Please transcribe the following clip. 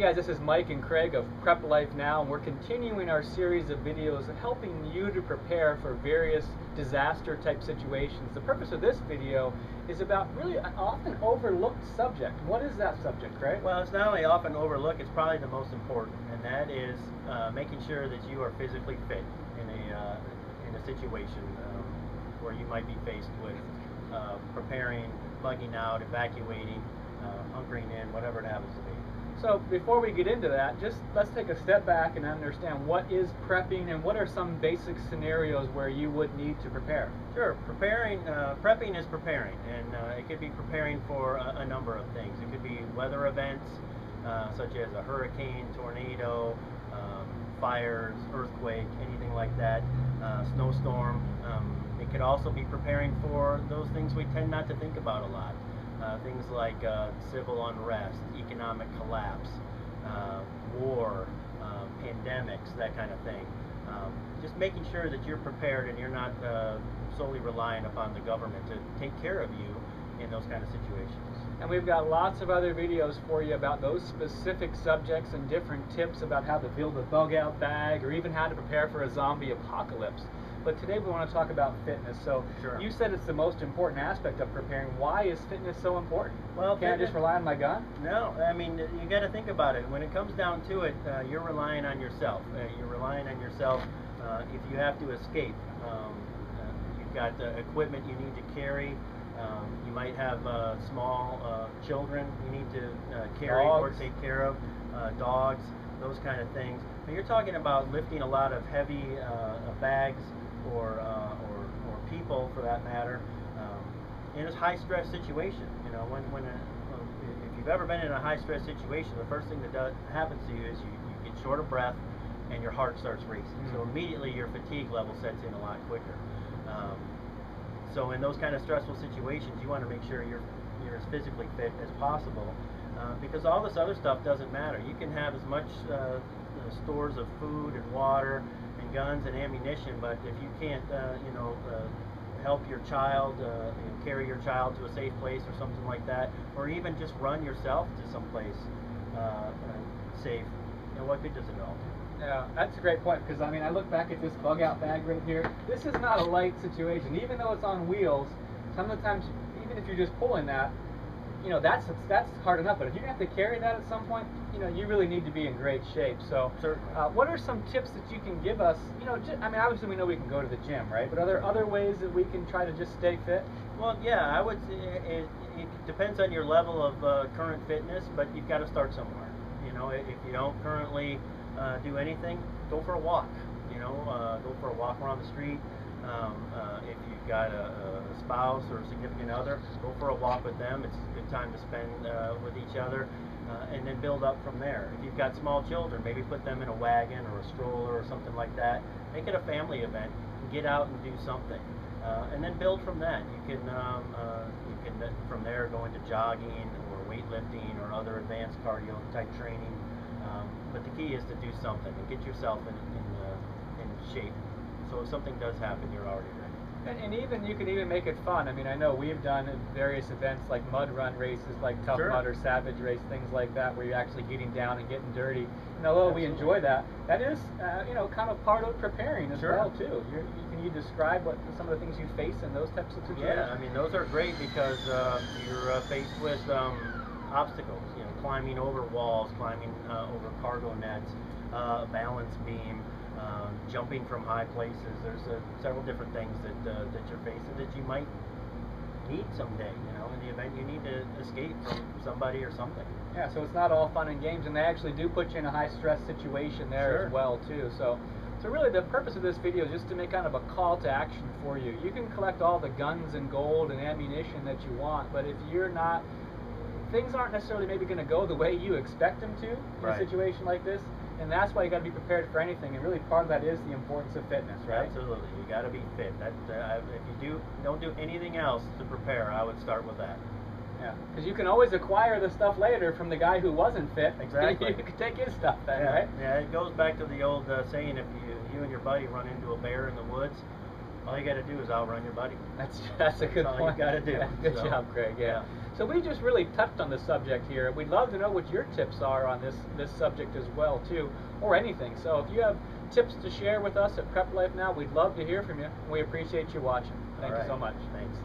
guys, this is Mike and Craig of PrepLifeNow, and we're continuing our series of videos helping you to prepare for various disaster type situations. The purpose of this video is about really an often overlooked subject. What is that subject, Craig? Well, it's not only often overlooked, it's probably the most important, and that is making sure that you are physically fit in a situation where you might be faced with preparing, bugging out, evacuating, hunkering in, whatever it happens to be. So before we get into that, just let's take a step back and understand what is prepping and what are some basic scenarios where you would need to prepare. Sure, prepping is preparing, and it could be preparing for a number of things. It could be weather events such as a hurricane, tornado, fires, earthquake, anything like that, snowstorm. It could also be preparing for those things we tend not to think about a lot. Things like civil unrest, economic collapse, war, pandemics, that kind of thing. Just making sure that you're prepared and you're not solely relying upon the government to take care of you in those kind of situations. And we've got lots of other videos for you about those specific subjects and different tips about how to build a bug-out bag or even how to prepare for a zombie apocalypse. But today we want to talk about fitness. So sure. You said it's the most important aspect of preparing. Why is fitness so important? Well, can't I just rely on my gun? No, I mean, you got to think about it. When it comes down to it, you're relying on yourself. You're relying on yourself if you have to escape. You've got equipment you need to carry. You might have small children you need to carry or take care of, dogs, those kind of things. But you're talking about lifting a lot of heavy bags or people, for that matter, in a high-stress situation. You know, if you've ever been in a high-stress situation, the first thing that happens to you is you get short of breath and your heart starts racing. So immediately your fatigue level sets in a lot quicker. So in those kind of stressful situations, you want to make sure you're as physically fit as possible, because all this other stuff doesn't matter. You can have as much stores of food and water and guns and ammunition, but if you can't, help your child, carry your child to a safe place or something like that, or even just run yourself to someplace safe, what good does it all do? Yeah, that's a great point, because I mean, I look back at this bug-out bag right here. This is not a light situation. Even though it's on wheels, sometimes, even if you're just pulling that, that's hard enough. But if you have to carry that at some point, you really need to be in great shape. So, what are some tips that you can give us? I mean, obviously we know we can go to the gym, right? But are there other ways that we can try to just stay fit? Well, yeah, I would. It depends on your level of current fitness, but you've got to start somewhere. If you don't currently do anything, go for a walk. Go for a walk around the street. If you've got a spouse or a significant other, go for a walk with them. It's a good time to spend with each other, and then build up from there. If you've got small children, maybe put them in a wagon or a stroller or something like that. Make it a family event. Get out and do something, and then build from that. You can from there go into jogging or weightlifting or other advanced cardio type training. But the key is to do something and get yourself in shape. So if something does happen, you're already ready. And even you can even make it fun. I mean, I know we've done various events like mud run races, like Tough Mud or Savage Race, things like that, where you're actually getting down and getting dirty. And although we enjoy that, that is kind of part of preparing as well too. Can you describe what some of the things you face in those types of situations? Yeah, I mean, those are great because you're faced with obstacles. Climbing over walls, climbing over cargo nets, balance beam, jumping from high places. There's several different things that you're facing that you might need someday. In the event you need to escape from somebody or something. Yeah, so it's not all fun and games, and they actually do put you in a high stress situation there as well too. So really the purpose of this video is just to make kind of a call to action for you. You can collect all the guns and gold and ammunition that you want, but if you're not, things aren't necessarily maybe going to go the way you expect them to in a situation like this, and that's why you got to be prepared for anything. And really, part of that is the importance of fitness, right? Absolutely, you got to be fit. If you don't do anything else to prepare, I would start with that. Yeah, because you can always acquire the stuff later from the guy who wasn't fit. Exactly. You can take his stuff then, right? Yeah, it goes back to the old saying: if you and your buddy run into a bear in the woods, All you got to do is outrun your buddy. That's a good all point. you got to do. Good job, Craig. Yeah. So we just really touched on this subject here. We'd love to know what your tips are on this subject as well too, or anything. So if you have tips to share with us at Prep Life Now, we'd love to hear from you. We appreciate you watching. Thank you so much. Thanks.